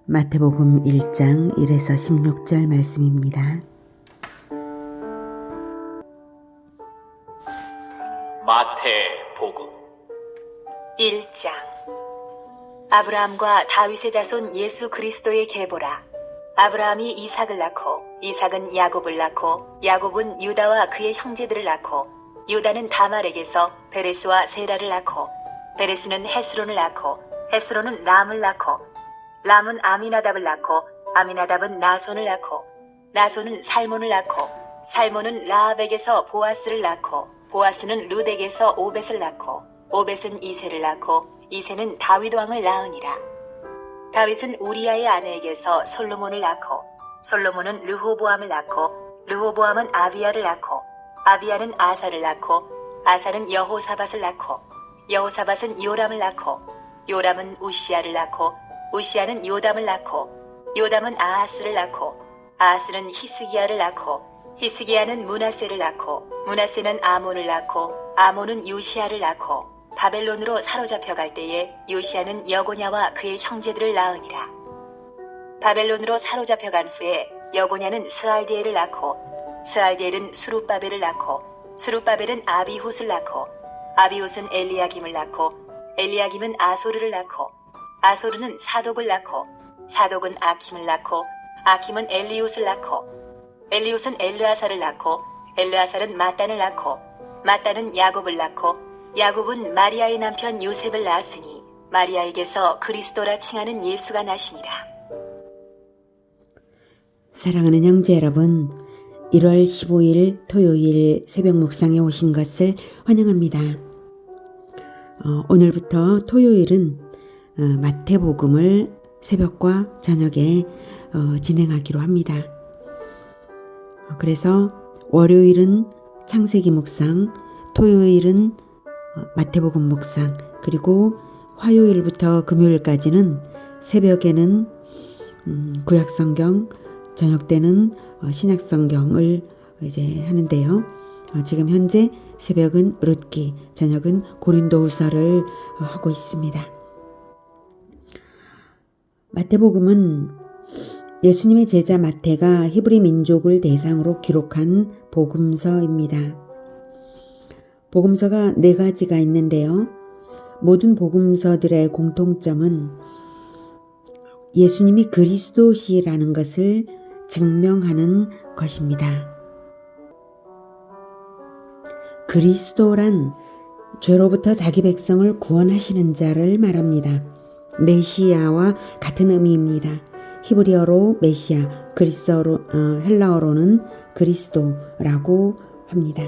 마태복음 1장 1에서 16절 말씀입니다. 마태복음 1장. 아브라함과 다윗의 자손 예수 그리스도의 계보라. 아브라함이 이삭을 낳고 이삭은 야곱을 낳고 야곱은 유다와 그의 형제들을 낳고 유다는 다말에게서 베레스와 세라를 낳고 베레스는 헤스론을 낳고 헤스론은 람을 낳고 람은 아미나답을 낳고 아미나답은 나손을 낳고 나손은 살몬을 낳고 살몬은 라합에게서 보아스를 낳고 보아스는 룻에게서 오벳을 낳고 오벳은 이새를 낳고 이새는 다윗 왕을 낳으니라. 다윗은 우리아의 아내에게서 솔로몬을 낳고 솔로몬은 르호보암을 낳고 르호보암은 아비야를 낳고 아비야는 아사를 낳고 아사는 여호사밧을 낳고 여호사밧은 요람을 낳고 요람은 우시야를 낳고 우시야는 요담을 낳고 요담은 아하스를 낳고 아하스는 히스기야를 낳고 히스기야는 므낫세를 낳고 므낫세는 아몬을 낳고 아몬은 요시야를 낳고 바벨론으로 사로잡혀 갈 때에 요시야는 여고냐와 그의 형제들을 낳으니라. 바벨론으로 사로잡혀 간 후에 여고냐는 스알디엘을 낳고 스알디엘은 수룹바벨을 낳고 수룹바벨은 아비훗을 낳고 아비훗은 엘리야김을 낳고 엘리야김은 아소르를 낳고 아소르는 사독을 낳고 사독은 아킴을 낳고 아킴은 엘리웃을 낳고 엘리웃은 엘르아사를 낳고 엘르아살은 마단을 낳고 마단은 야곱을 낳고 야곱은 마리아의 남편 요셉을 낳았으니 마리아에게서 그리스도라 칭하는 예수가 나시니라. 사랑하는 형제 여러분, 1월 15일 토요일 새벽 묵상에 오신 것을 환영합니다. 오늘부터 토요일은 마태복음을 새벽과 저녁에 진행하기로 합니다. 그래서 월요일은 창세기 묵상, 토요일은 마태복음 묵상, 그리고 화요일부터 금요일까지는 새벽에는 구약성경, 저녁 때는 신약성경을 이제 하는데요. 지금 현재 새벽은 룻기, 저녁은 고린도후서를 하고 있습니다. 마태복음은 예수님의 제자 마태가 히브리 민족을 대상으로 기록한 복음서입니다. 복음서가 4가지가 있는데요. 모든 복음서들의 공통점은 예수님이 그리스도시라는 것을 증명하는 것입니다. 그리스도란 죄로부터 자기 백성을 구원하시는 자를 말합니다. 메시아와 같은 의미입니다. 히브리어로 메시아, 헬라어로는 그리스도라고 합니다.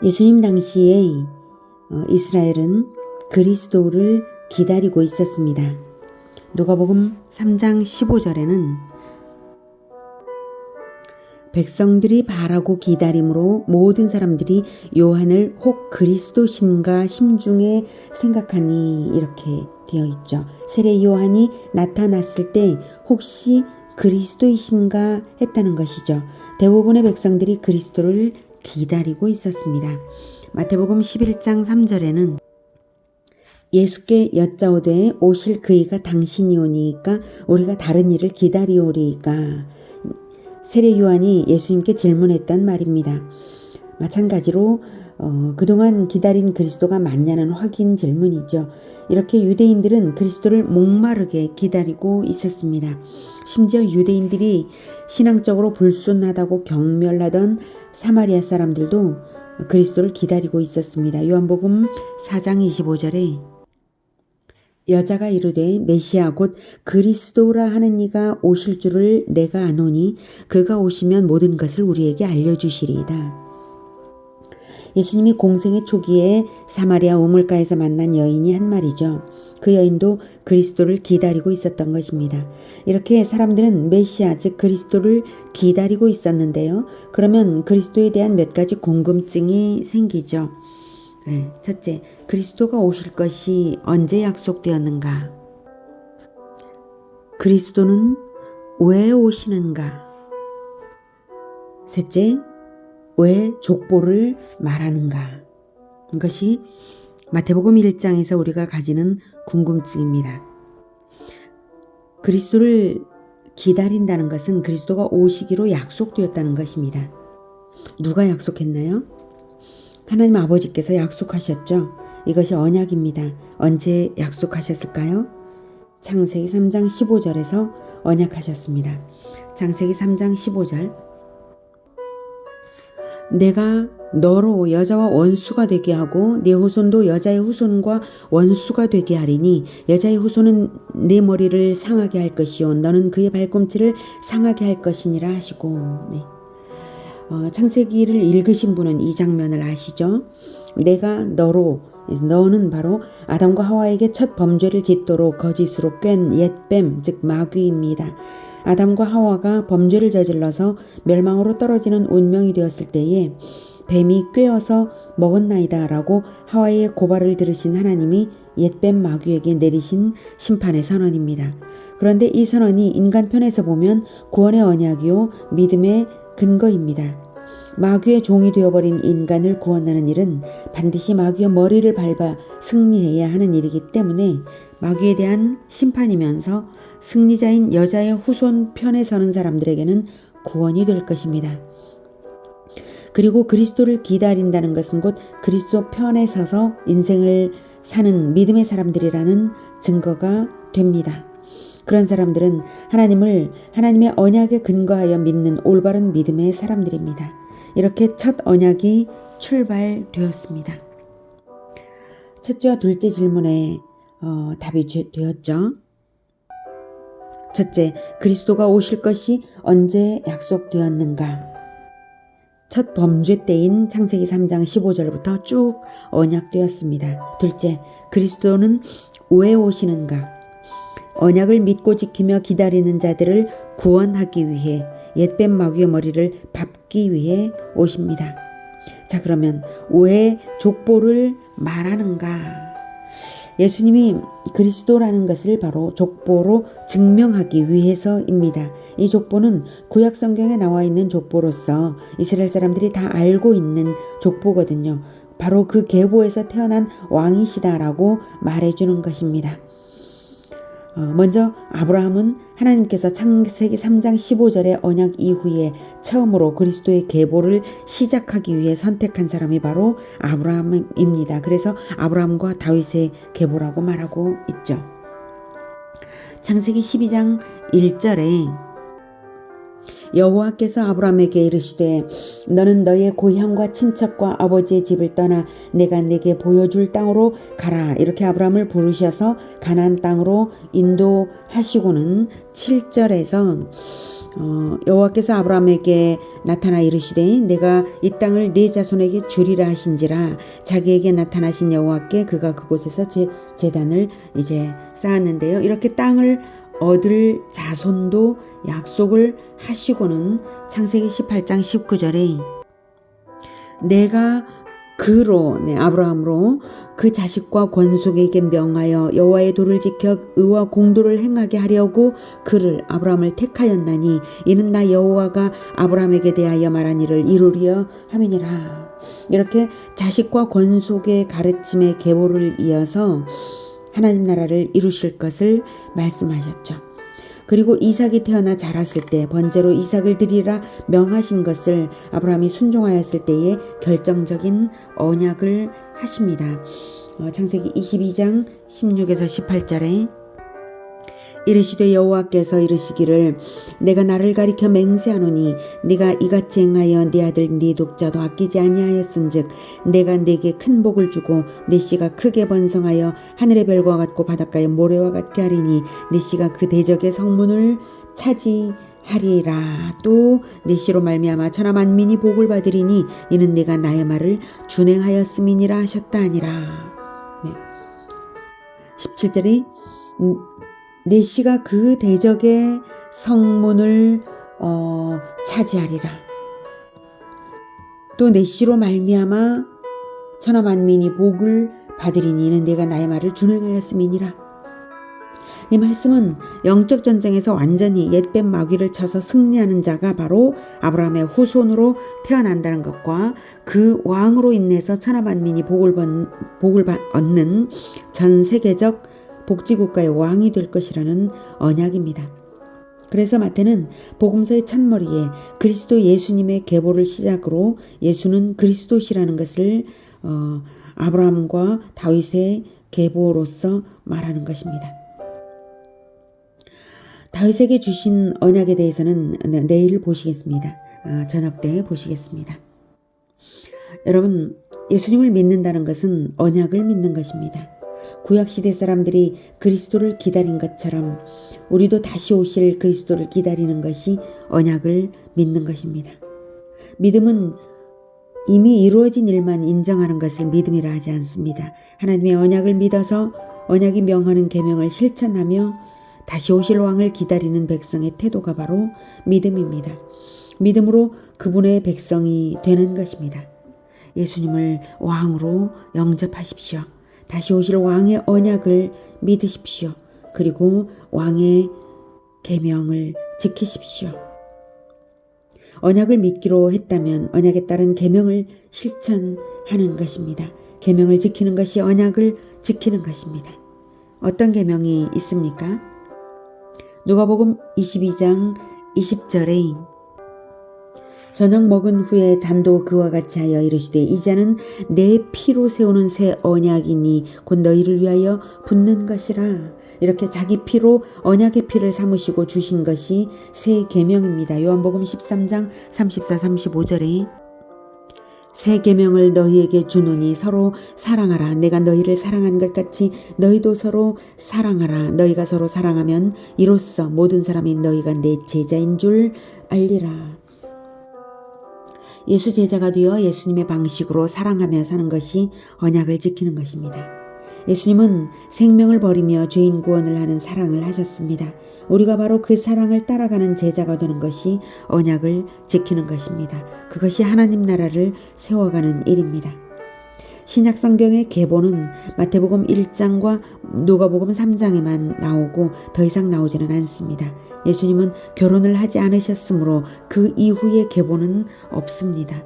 예수님 당시에 이스라엘은 그리스도를 기다리고 있었습니다. 누가복음 3장 15절에는 백성들이 바라고 기다림으로 모든 사람들이 요한을 혹 그리스도신가 심중에 생각하니 이렇게 되어 있죠. 세례 요한이 나타났을 때 혹시 그리스도이신가 했다는 것이죠. 대부분의 백성들이 그리스도를 기다리고 있었습니다. 마태복음 11장 3절에는 예수께 여짜오되 오실 그이가 당신이오니이까 우리가 다른 이를 기다리오리이까. 세례 요한이 예수님께 질문했던 말입니다. 마찬가지로 그동안 기다린 그리스도가 맞냐는 확인 질문이죠. 이렇게 유대인들은 그리스도를 목마르게 기다리고 있었습니다. 심지어 유대인들이 신앙적으로 불순하다고 경멸하던 사마리아 사람들도 그리스도를 기다리고 있었습니다. 요한복음 4장 25절에 여자가 이르되 메시아 곧 그리스도라 하는 이가 오실 줄을 내가 아노니 그가 오시면 모든 것을 우리에게 알려주시리이다. 예수님이 공생의 초기에 사마리아 우물가에서 만난 여인이 한 말이죠. 그 여인도 그리스도를 기다리고 있었던 것입니다. 이렇게 사람들은 메시아 즉 그리스도를 기다리고 있었는데요. 그러면 그리스도에 대한 몇 가지 궁금증이 생기죠. 첫째, 그리스도가 오실 것이 언제 약속되었는가? 그리스도는 왜 오시는가? 셋째, 왜 족보를 말하는가? 이것이 마태복음 1장에서 우리가 가지는 궁금증입니다. 그리스도를 기다린다는 것은 그리스도가 오시기로 약속되었다는 것입니다. 누가 약속했나요? 하나님 아버지께서 약속하셨죠. 이것이 언약입니다. 언제 약속하셨을까요? 창세기 3장 15절에서 언약하셨습니다. 창세기 3장 15절 내가 너로 여자와 원수가 되게 하고 네 후손도 여자의 후손과 원수가 되게 하리니 여자의 후손은 네 머리를 상하게 할 것이요 너는 그의 발꿈치를 상하게 할 것이니라 하시고 창세기를 읽으신 분은 이 장면을 아시죠? 내가 너는 바로 아담과 하와에게 첫 범죄를 짓도록 거짓으로 꿰은 옛뱀 즉 마귀입니다. 아담과 하와가 범죄를 저질러서 멸망으로 떨어지는 운명이 되었을 때에 뱀이 꿰어서 먹었나이다 라고 하와의 고발을 들으신 하나님이 옛뱀 마귀에게 내리신 심판의 선언입니다. 그런데 이 선언이 인간 편에서 보면 구원의 언약이요 믿음의 근거입니다. 마귀의 종이 되어버린 인간을 구원하는 일은 반드시 마귀의 머리를 밟아 승리해야 하는 일이기 때문에 마귀에 대한 심판이면서 승리자인 여자의 후손 편에 서는 사람들에게는 구원이 될 것입니다. 그리고 그리스도를 기다린다는 것은 곧 그리스도 편에 서서 인생을 사는 믿음의 사람들이라는 증거가 됩니다. 그런 사람들은 하나님의 언약에 근거하여 믿는 올바른 믿음의 사람들입니다. 이렇게 첫 언약이 출발되었습니다. 첫째와 둘째 질문에 답이 되었죠. 첫째, 그리스도가 오실 것이 언제 약속되었는가? 첫 범죄 때인 창세기 3장 15절부터 쭉 언약되었습니다. 둘째, 그리스도는 왜 오시는가? 언약을 믿고 지키며 기다리는 자들을 구원하기 위해 옛뱀 마귀의 머리를 밟기 위해 오십니다. 자, 그러면 왜 족보를 말하는가? 예수님이 그리스도라는 것을 바로 족보로 증명하기 위해서입니다. 이 족보는 구약 성경에 나와 있는 족보로서 이스라엘 사람들이 다 알고 있는 족보거든요. 바로 그 계보에서 태어난 왕이시다라고 말해주는 것입니다. 먼저 아브라함은 하나님께서 창세기 3장 15절의 언약 이후에 처음으로 그리스도의 계보를 시작하기 위해 선택한 사람이 바로 아브라함입니다. 그래서 아브라함과 다윗의 계보라고 말하고 있죠. 창세기 12장 1절에 여호와께서 아브라함에게 이르시되 너는 너의 고향과 친척과 아버지의 집을 떠나 내가 내게 보여줄 땅으로 가라. 이렇게 아브라함을 부르셔서 가나안 땅으로 인도하시고는 7절에서 여호와께서 아브라함에게 나타나 이르시되 내가 이 땅을 네 자손에게 주리라 하신지라. 자기에게 나타나신 여호와께 그가 그곳에서 제단을 이제 쌓았는데요. 이렇게 땅을 얻을 자손도 약속을 하시고는 창세기 18장 19절에 내가 아브라함으로 그 자식과 권속에게 명하여 여호와의 도를 지켜 의와 공도를 행하게 하려고 아브라함을 택하였나니 이는 나 여호와가 아브라함에게 대하여 말한 일을 이루려 함이니라. 이렇게 자식과 권속의 가르침의 계보를 이어서 하나님 나라를 이루실 것을 말씀하셨죠. 그리고 이삭이 태어나 자랐을 때 번제로 이삭을 드리라 명하신 것을 아브라함이 순종하였을 때에 결정적인 언약을 하십니다. 창세기 22장 16에서 18절에 이르시되 여호와께서 이르시기를 내가 나를 가리켜 맹세하노니 네가 이같이 행하여 네 아들 네 독자도 아끼지 아니하였은즉 내가 네게 큰 복을 주고 네 씨가 크게 번성하여 하늘의 별과 같고 바닷가의 모래와 같게 하리니 네 씨가 그 대적의 성문을 차지하리라. 또 네 씨로 말미암아 천하 만민이 복을 받으리니 이는 내가 나의 말을 준행하였음이니라 하셨다 하니라. 17절에 네 씨가 그 대적의 성문을 차지하리라. 또 네 씨로 말미암아 천하 만민이 복을 받으리니 이는 내가 나의 말을 준행하였음이니라. 이 말씀은 영적 전쟁에서 완전히 옛뱀 마귀를 쳐서 승리하는 자가 바로 아브라함의 후손으로 태어난다는 것과 그 왕으로 인해서 천하 만민이 복을 얻는 전 세계적 복지국가의 왕이 될 것이라는 언약입니다. 그래서 마태는 복음서의 첫머리에 그리스도 예수님의 계보를 시작으로 예수는 그리스도시라는 것을 아브라함과 다윗의 계보로서 말하는 것입니다. 다윗에게 주신 언약에 대해서는 내일 보시겠습니다. 저녁 때 보시겠습니다. 여러분, 예수님을 믿는다는 것은 언약을 믿는 것입니다. 구약시대 사람들이 그리스도를 기다린 것처럼 우리도 다시 오실 그리스도를 기다리는 것이 언약을 믿는 것입니다. 믿음은 이미 이루어진 일만 인정하는 것을 믿음이라 하지 않습니다. 하나님의 언약을 믿어서 언약이 명하는 계명을 실천하며 다시 오실 왕을 기다리는 백성의 태도가 바로 믿음입니다. 믿음으로 그분의 백성이 되는 것입니다. 예수님을 왕으로 영접하십시오. 다시 오실 왕의 언약을 믿으십시오. 그리고 왕의 계명을 지키십시오. 언약을 믿기로 했다면 언약에 따른 계명을 실천하는 것입니다. 계명을 지키는 것이 언약을 지키는 것입니다. 어떤 계명이 있습니까? 누가복음 22장 20절에 저녁 먹은 후에 잔도 그와 같이 하여 이르시되 이 잔은 내 피로 세우는 새 언약이니 곧 너희를 위하여 붓는 것이라. 이렇게 자기 피로 언약의 피를 삼으시고 주신 것이 새 계명입니다. 요한복음 13장 34, 35절에 새 계명을 너희에게 주노니 서로 사랑하라. 내가 너희를 사랑한 것 같이 너희도 서로 사랑하라. 너희가 서로 사랑하면 이로써 모든 사람이 너희가 내 제자인 줄 알리라. 예수 제자가 되어 예수님의 방식으로 사랑하며 사는 것이 언약을 지키는 것입니다. 예수님은 생명을 버리며 죄인 구원을 하는 사랑을 하셨습니다. 우리가 바로 그 사랑을 따라가는 제자가 되는 것이 언약을 지키는 것입니다. 그것이 하나님 나라를 세워가는 일입니다. 신약 성경의 계보는 마태복음 1장과 누가복음 3장에만 나오고 더 이상 나오지는 않습니다. 예수님은 결혼을 하지 않으셨으므로 그 이후의 계보는 없습니다.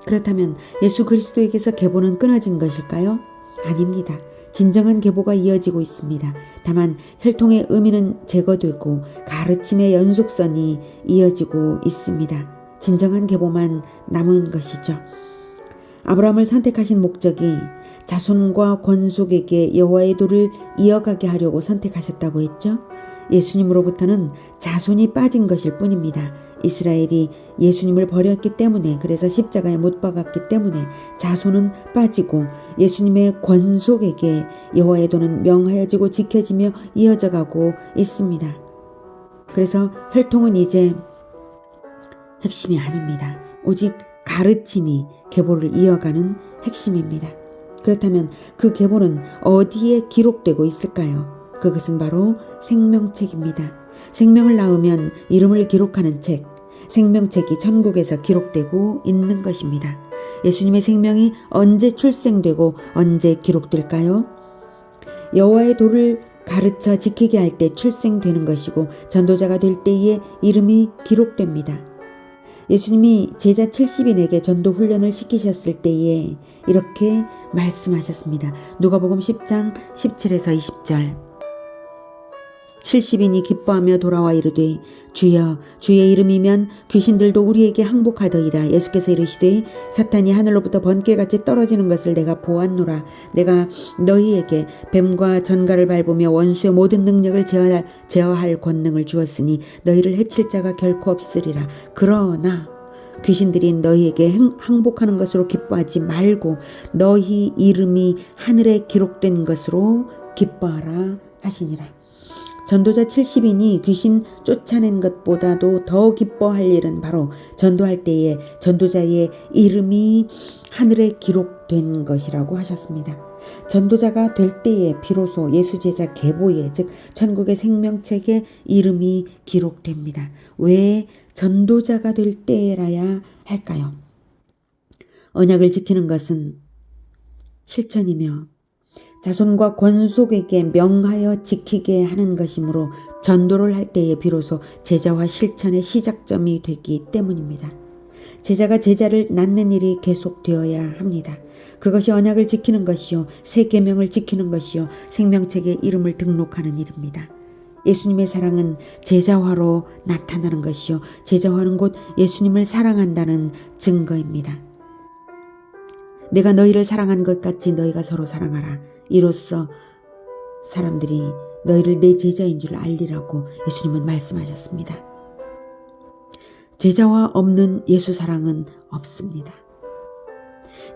그렇다면 예수 그리스도에게서 계보는 끊어진 것일까요? 아닙니다. 진정한 계보가 이어지고 있습니다. 다만 혈통의 의미는 제거되고 가르침의 연속선이 이어지고 있습니다. 진정한 계보만 남은 것이죠. 아브라함을 선택하신 목적이 자손과 권속에게 여호와의 도를 이어가게 하려고 선택하셨다고 했죠. 예수님으로부터는 자손이 빠진 것일 뿐입니다. 이스라엘이 예수님을 버렸기 때문에, 그래서 십자가에 못 박았기 때문에 자손은 빠지고 예수님의 권속에게 여호와의 도는 명하여지고 지켜지며 이어져 가고 있습니다. 그래서 혈통은 이제 핵심이 아닙니다. 오직 가르침이 계보를 이어가는 핵심입니다. 그렇다면 그 계보는 어디에 기록되고 있을까요? 그것은 바로 생명책입니다. 생명을 낳으면 이름을 기록하는 책, 생명책이 천국에서 기록되고 있는 것입니다. 예수님의 생명이 언제 출생되고 언제 기록될까요? 여호와의 도를 가르쳐 지키게 할 때 출생되는 것이고 전도자가 될 때에 이름이 기록됩니다. 예수님이 제자 70인에게 전도 훈련을 시키셨을 때에 이렇게 말씀하셨습니다. 누가복음 10장 17에서 20절. 70인이 기뻐하며 돌아와 이르되 주여 주의 이름이면 귀신들도 우리에게 항복하더이다. 예수께서 이르시되 사탄이 하늘로부터 번개같이 떨어지는 것을 내가 보았노라. 내가 너희에게 뱀과 전갈을 밟으며 원수의 모든 능력을 제어할 권능을 주었으니 너희를 해칠 자가 결코 없으리라. 그러나 귀신들이 너희에게 항복하는 것으로 기뻐하지 말고 너희 이름이 하늘에 기록된 것으로 기뻐하라 하시니라. 전도자 70인이 귀신 쫓아낸 것보다도 더 기뻐할 일은 바로 전도할 때에 전도자의 이름이 하늘에 기록된 것이라고 하셨습니다. 전도자가 될 때에 비로소 예수 제자 계보에, 즉 천국의 생명책에 이름이 기록됩니다. 왜 전도자가 될 때라야 할까요? 언약을 지키는 것은 실천이며 자손과 권속에게 명하여 지키게 하는 것이므로 전도를 할 때에 비로소 제자화 실천의 시작점이 되기 때문입니다. 제자가 제자를 낳는 일이 계속되어야 합니다. 그것이 언약을 지키는 것이요 새 계명을 지키는 것이요 생명책에 이름을 등록하는 일입니다. 예수님의 사랑은 제자화로 나타나는 것이요 제자화는 곧 예수님을 사랑한다는 증거입니다. 내가 너희를 사랑한 것 같이 너희가 서로 사랑하라. 이로써 사람들이 너희를 내 제자인 줄 알리라고 예수님은 말씀하셨습니다. 제자와 없는 예수 사랑은 없습니다.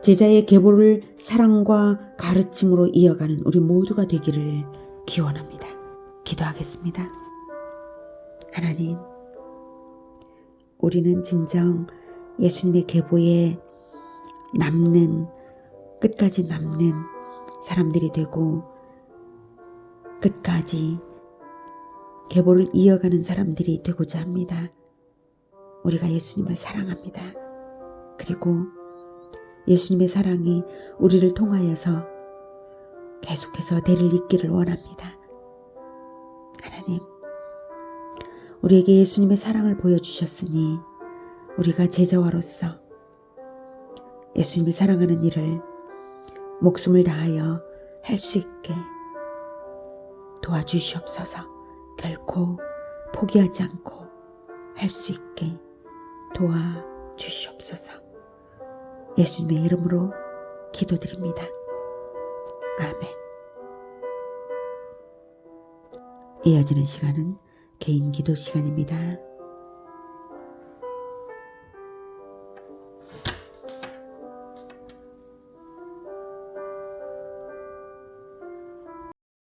제자의 계보를 사랑과 가르침으로 이어가는 우리 모두가 되기를 기원합니다. 기도하겠습니다. 하나님, 우리는 진정 예수님의 계보에 끝까지 남는 사람들이 되고 끝까지 계보를 이어가는 사람들이 되고자 합니다. 우리가 예수님을 사랑합니다. 그리고 예수님의 사랑이 우리를 통하여서 계속해서 대를 잇기를 원합니다. 하나님, 우리에게 예수님의 사랑을 보여주셨으니 우리가 제자와로서 예수님을 사랑하는 일을 목숨을 다하여 할 수 있게 도와주시옵소서. 결코 포기하지 않고 할 수 있게 도와주시옵소서. 예수님의 이름으로 기도드립니다. 아멘. 이어지는 시간은 개인 기도 시간입니다.